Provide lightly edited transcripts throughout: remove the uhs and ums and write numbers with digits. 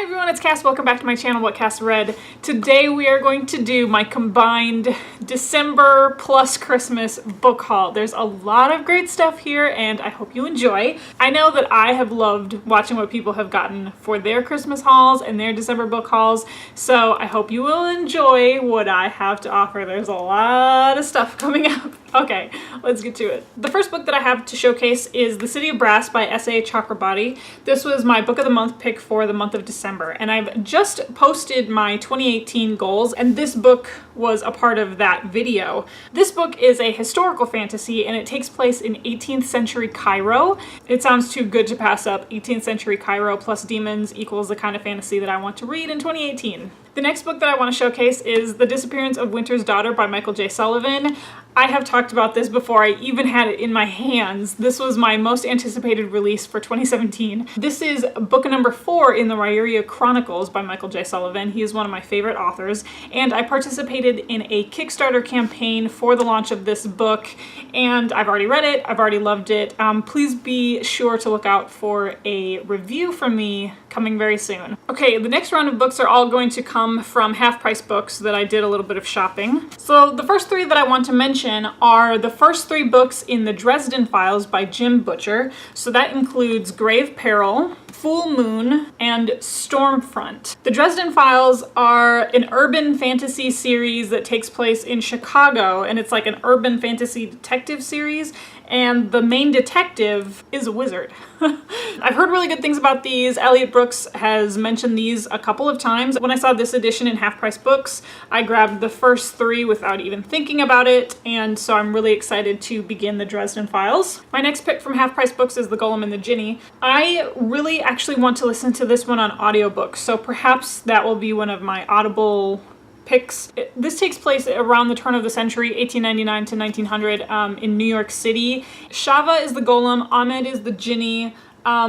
everyone, it's Cass. Welcome back to my channel, What Cass Read. Today we are going to do my combined December plus Christmas book haul. There's a lot of great stuff here and I hope you enjoy. I know that I have loved watching what people have gotten for their Christmas hauls and their December book hauls, so I hope you will enjoy what I have to offer. There's a lot of stuff coming up. Okay, let's get to it. The first book that I have to showcase is The City of Brass by S.A. Chakrabarti. This was my book of the month pick for the month of December, and I've just posted my 2018 goals, and this book was a part of that video. This book is a historical fantasy, and it takes place in 18th century Cairo. It sounds too good to pass up. 18th century Cairo plus demons equals the kind of fantasy that I want to read in 2018. The next book that I want to showcase is The Disappearance of Winter's Daughter by Michael J. Sullivan. I have talked about this before. I even had it in my hands. This was my most anticipated release for 2017. This is book number 4 in the Rairia Chronicles by Michael J. Sullivan. He is one of my favorite authors, and I participated in a Kickstarter campaign for the launch of this book, and I've already read it. I've already loved it. Please be sure to look out for a review from me coming very soon. Okay, the next round of books are all going to come from Half Price Books that I did a little bit of shopping. So the first 3 that I want to mention are the first 3 books in the Dresden Files by Jim Butcher. So that includes Grave Peril, Full Moon, and Stormfront. The Dresden Files are an urban fantasy series that takes place in Chicago, and it's like an urban fantasy detective series, and the main detective is a wizard. I've heard really good things about these. Elliot Brooks has mentioned these a couple of times. When I saw this edition in Half Price Books, I grabbed the first 3 without even thinking about it, and so I'm really excited to begin the Dresden Files. My next pick from Half Price Books is The Golem and the Jinni. I really actually want to listen to this one on audiobook, so perhaps that will be one of my Audible picks. This takes place around the turn of the century, 1899 to 1900, in New York City. Shava is the Golem, Ahmed is the Jinni.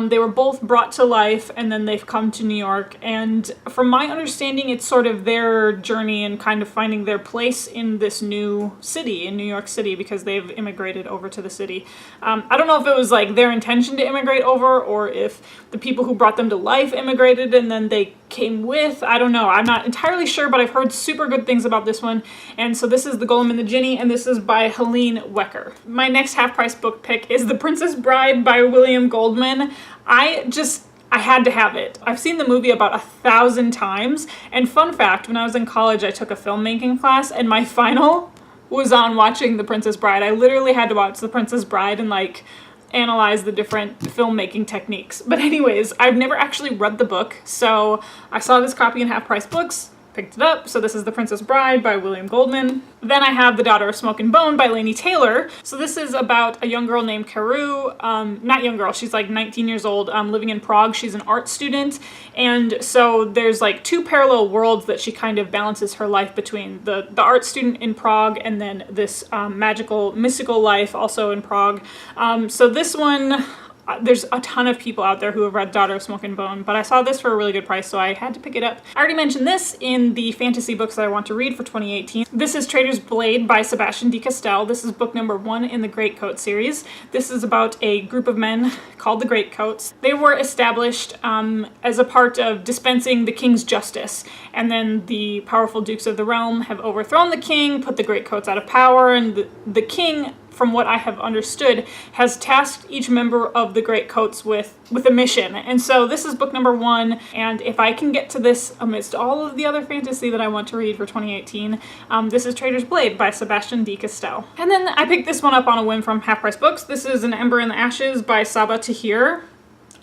They were both brought to life and then they've come to New York, and from my understanding it's sort of their journey and kind of finding their place in this new city, in New York City, because they've immigrated over to the city. I don't know if it was like their intention to immigrate over or if the people who brought them to life immigrated and then they came with. I don't know. I'm not entirely sure, but I've heard super good things about this one. And so this is The Golem and the Jinni, and this is by Helene Wecker. My next half-price book pick is The Princess Bride by William Goldman. I had to have it. I've seen the movie about 1,000 times, and fun fact, when I was in college I took a filmmaking class and my final was on watching The Princess Bride. I literally had to watch The Princess Bride and like analyze the different filmmaking techniques. But anyways, I've never actually read the book, so I saw this copy in Half Price Books, picked it up. So this is The Princess Bride by William Goldman. Then I have The Daughter of Smoke and Bone by Laini Taylor. So this is about a young girl named Carew, not young girl, she's like 19 years old, living in Prague. She's an art student, and so there's like 2 parallel worlds that she kind of balances her life between, the art student in Prague and then this magical, mystical life also in Prague. So this one, there's a ton of people out there who have read Daughter of Smoke and Bone, but I saw this for a really good price, so I had to pick it up. I already mentioned this in the fantasy books that I want to read for 2018. This is Traitor's Blade by Sebastian de Castell. This is book number 1 in the Greatcoat series. This is about a group of men called the Greatcoats. They were established as a part of dispensing the king's justice, and then the powerful dukes of the realm have overthrown the king, put the Greatcoats out of power, and the king, from what I have understood, has tasked each member of the Greatcoats with a mission. And so this is book number 1, and if I can get to this amidst all of the other fantasy that I want to read for 2018, this is Traitor's Blade by Sebastian de Castell. And then I picked this one up on a whim from Half Price Books. This is An Ember in the Ashes by Saba Tahir.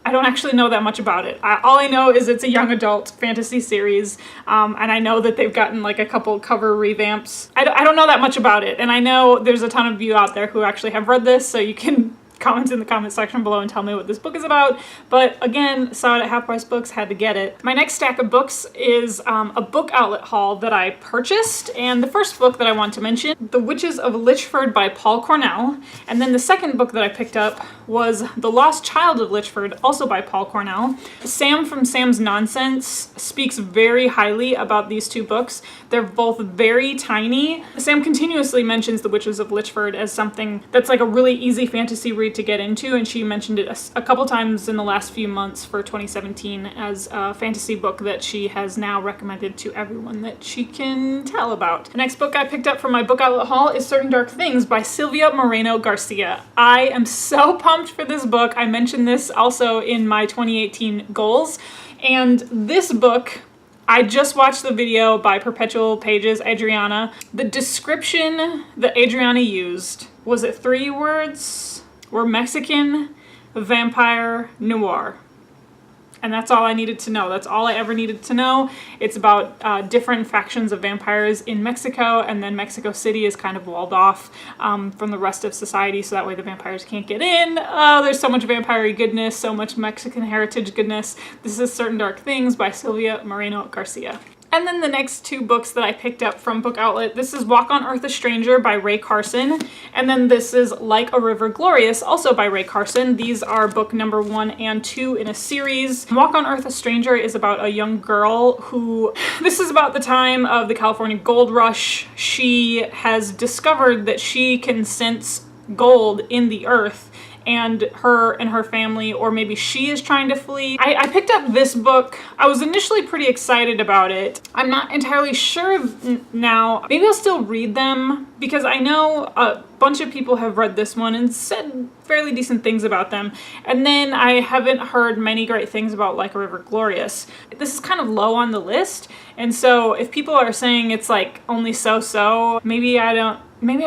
I don't actually know that much about it. All I know is it's a young adult fantasy series, and I know that they've gotten like a couple cover revamps. I don't know that much about it, and I know there's a ton of you out there who actually have read this, so you can comment in the comment section below and tell me what this book is about. But again, saw it at Half Price Books, had to get it. My next stack of books is a book outlet haul that I purchased, and the first book that I want to mention, The Witches of Lichfurred by Paul Cornell, and then the second book that I picked up was The Lost Child of Lichfurred, also by Paul Cornell. Sam from Sam's Nonsense speaks very highly about these 2 books. They're both very tiny. Sam continuously mentions The Witches of Lichfurred as something that's like a really easy fantasy read great to get into, and she mentioned it a couple times in the last few months for 2017 as a fantasy book that she has now recommended to everyone that she can tell about. The next book I picked up from my book outlet haul is Certain Dark Things by Silvia Moreno Garcia. I am so pumped for this book. I mentioned this also in my 2018 goals, and this book, I just watched the video by Perpetual Pages, Adriana. The description that Adriana used, was it 3 words? Were Mexican, vampire, noir. And that's all I needed to know. That's all I ever needed to know. It's about different factions of vampires in Mexico, and then Mexico City is kind of walled off from the rest of society, so that way the vampires can't get in. Oh, there's so much vampire goodness, so much Mexican heritage goodness. This is Certain Dark Things by Silvia Moreno Garcia. And then the next 2 books that I picked up from Book Outlet, this is Walk on Earth a Stranger by Ray Carson, and then this is Like a River Glorious, also by Ray Carson. These are book number 1 and 2 in a series. Walk on Earth a Stranger is about a young girl who, this is about the time of the California gold rush. She has discovered that she can sense gold in the earth, and her family, or maybe she is trying to flee. I picked up this book. I was initially pretty excited about it. I'm not entirely sure now. Maybe I'll still read them, because I know a bunch of people have read this one and said fairly decent things about them. And then I haven't heard many great things about Like a River Glorious. This is kind of low on the list, and so if people are saying it's like only so-so, maybe I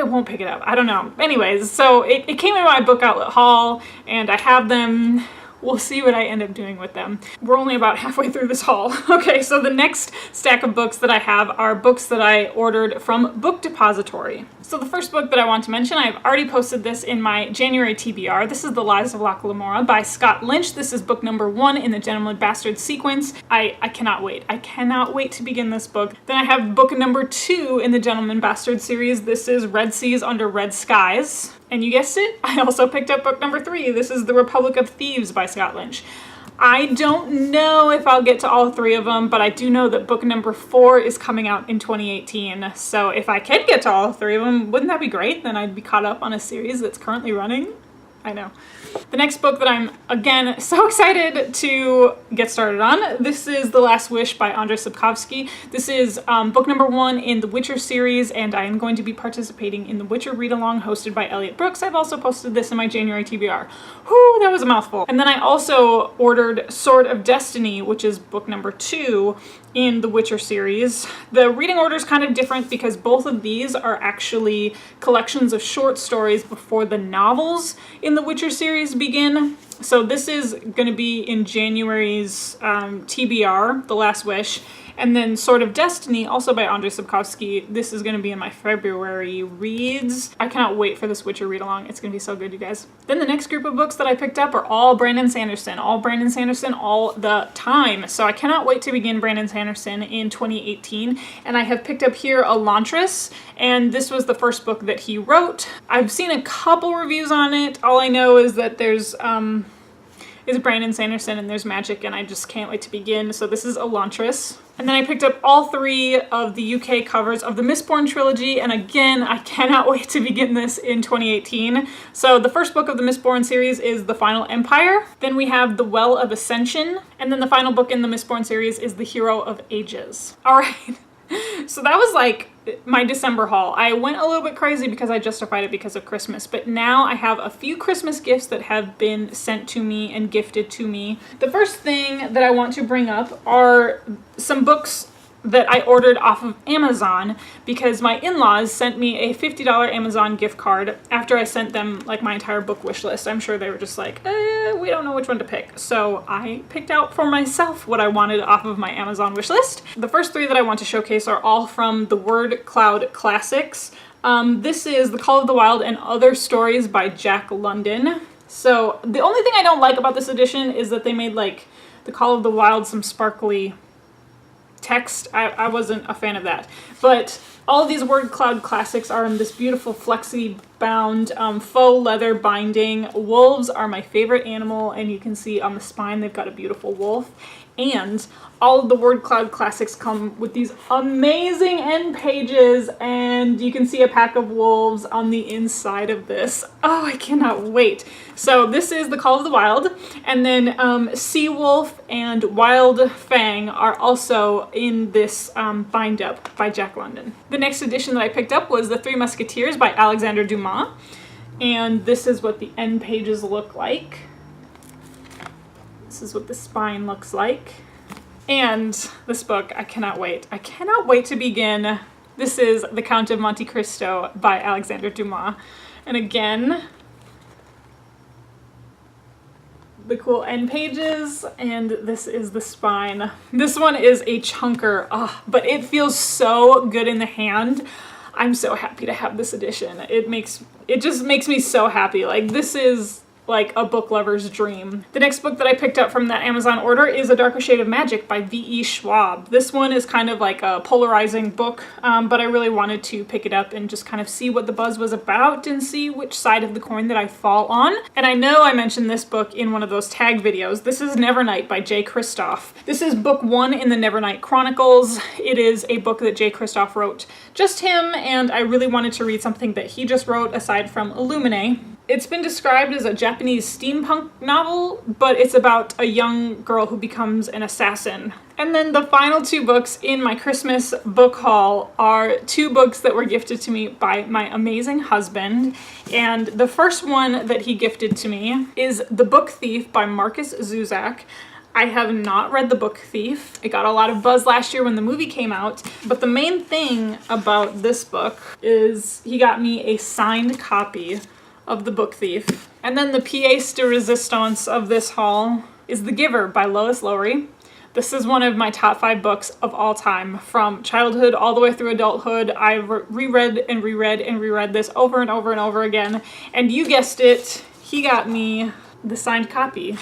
won't pick it up. I don't know. Anyways, so it came in my book outlet haul, and I have them. We'll see what I end up doing with them. We're only about halfway through this haul. Okay, so the next stack of books that I have are books that I ordered from Book Depository. So the first book that I want to mention, I've already posted this in my January TBR. This is The Lies of Locke Lamora by Scott Lynch. This is book number 1 in the Gentleman Bastard sequence. I cannot wait. I cannot wait to begin this book. Then I have book number 2 in the Gentleman Bastard series. This is Red Seas Under Red Skies. And you guessed it, I also picked up book number 3. This is The Republic of Thieves by Scott Lynch. I don't know if I'll get to all 3 of them, but I do know that book number 4 is coming out in 2018. So if I can get to all 3 of them, wouldn't that be great? Then I'd be caught up on a series that's currently running. I know. The next book that I'm, again, so excited to get started on, this is The Last Wish by Andrzej Sapkowski. This is book number 1 in the Witcher series, and I am going to be participating in the Witcher read-along hosted by Elliot Brooks. I've also posted this in my January TBR. Whew, that was a mouthful. And then I also ordered Sword of Destiny, which is book number 2 in the Witcher series. The reading order is kind of different because both of these are actually collections of short stories before the novels in the Witcher series begin. So this is going to be in January's TBR, The Last Wish. And then Sword of Destiny, also by Andrzej Sapkowski. This is going to be in my February reads. I cannot wait for this Witcher read-along. It's going to be so good, you guys. Then the next group of books that I picked up are all Brandon Sanderson. All Brandon Sanderson all the time. So I cannot wait to begin Brandon Sanderson in 2018. And I have picked up here Elantris, and this was the first book that he wrote. I've seen a couple reviews on it. All I know is that there's Brandon Sanderson and there's magic, and I just can't wait to begin. So this is Elantris. And then I picked up all 3 of the UK covers of the Mistborn Trilogy, and again, I cannot wait to begin this in 2018. So the first book of the Mistborn series is The Final Empire. Then we have The Well of Ascension, and then the final book in the Mistborn series is The Hero of Ages. All right. So that was like my December haul. I went a little bit crazy because I justified it because of Christmas, but now I have a few Christmas gifts that have been sent to me and gifted to me. The first thing that I want to bring up are some books that I ordered off of Amazon because my in-laws sent me a $50 Amazon gift card after I sent them like my entire book wish list. I'm sure they were just like, we don't know which one to pick. So I picked out for myself what I wanted off of my Amazon wish list. The first 3 that I want to showcase are all from the Word Cloud Classics. This is The Call of the Wild and Other Stories by Jack London. So the only thing I don't like about this edition is that they made like The Call of the Wild some sparkly text. I wasn't a fan of that. But all of these Word Cloud Classics are in this beautiful flexi bound faux leather binding. Wolves are my favorite animal, and you can see on the spine they've got a beautiful wolf. And all of the word cloud classics come with these amazing end pages, and you can see a pack of wolves on the inside of this. Oh, I cannot wait. So this is The Call of the Wild, and then Sea Wolf and Wild Fang are also in this bind up by Jack London. The next edition that I picked up was The Three Musketeers by Alexander Dumas, and this is what the end pages look like. This is what the spine looks like. And this book, I cannot wait. I cannot wait to begin. This is The Count of Monte Cristo by Alexander Dumas. And again, the cool end pages, and this is the spine. This one is a chunker, but it feels so good in the hand. I'm so happy to have this edition. It just makes me so happy. Like, this is like a book lover's dream. The next book that I picked up from that Amazon order is A Darker Shade of Magic by V.E. Schwab. This one is kind of like a polarizing book, but I really wanted to pick it up and just kind of see what the buzz was about and see which side of the coin that I fall on. And I know I mentioned this book in one of those tag videos. This is Nevernight by J. Kristoff. This is book 1 in the Nevernight Chronicles. It is a book that J. Kristoff wrote, just him, and I really wanted to read something that he just wrote aside from Illuminae. It's been described as a Japanese steampunk novel, but it's about a young girl who becomes an assassin. And then the final 2 books in my Christmas book haul are 2 books that were gifted to me by my amazing husband. And the first one that he gifted to me is The Book Thief by Marcus Zuzak. I have not read The Book Thief. It got a lot of buzz last year when the movie came out, but the main thing about this book is he got me a signed copy of The Book Thief. And then the pièce de résistance of this haul is The Giver by Lois Lowry. This is one of my top 5 books of all time. From childhood all the way through adulthood, I've reread and reread and reread this over and over and over again. And you guessed it, he got me the signed copy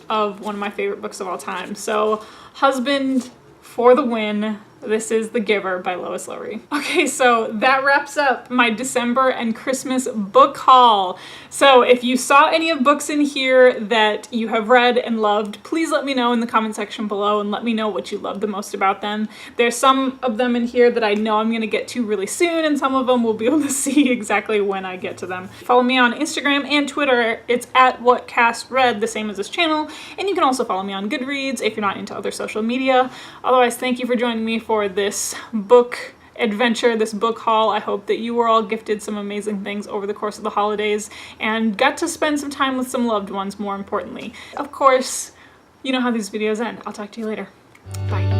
of one of my favorite books of all time. So, husband for the win. This is The Giver by Lois Lowry. Okay, so that wraps up my December and Christmas book haul. So if you saw any of books in here that you have read and loved, please let me know in the comment section below and let me know what you loved the most about them. There's some of them in here that I know I'm gonna get to really soon, and some of them we'll be able to see exactly when I get to them. Follow me on Instagram and Twitter. It's at WhatCastRead, the same as this channel. And you can also follow me on Goodreads if you're not into other social media. Otherwise, thank you for joining me for this book adventure, this book haul. I hope that you were all gifted some amazing things over the course of the holidays and got to spend some time with some loved ones, more importantly. Of course, you know how these videos end. I'll talk to you later. Bye.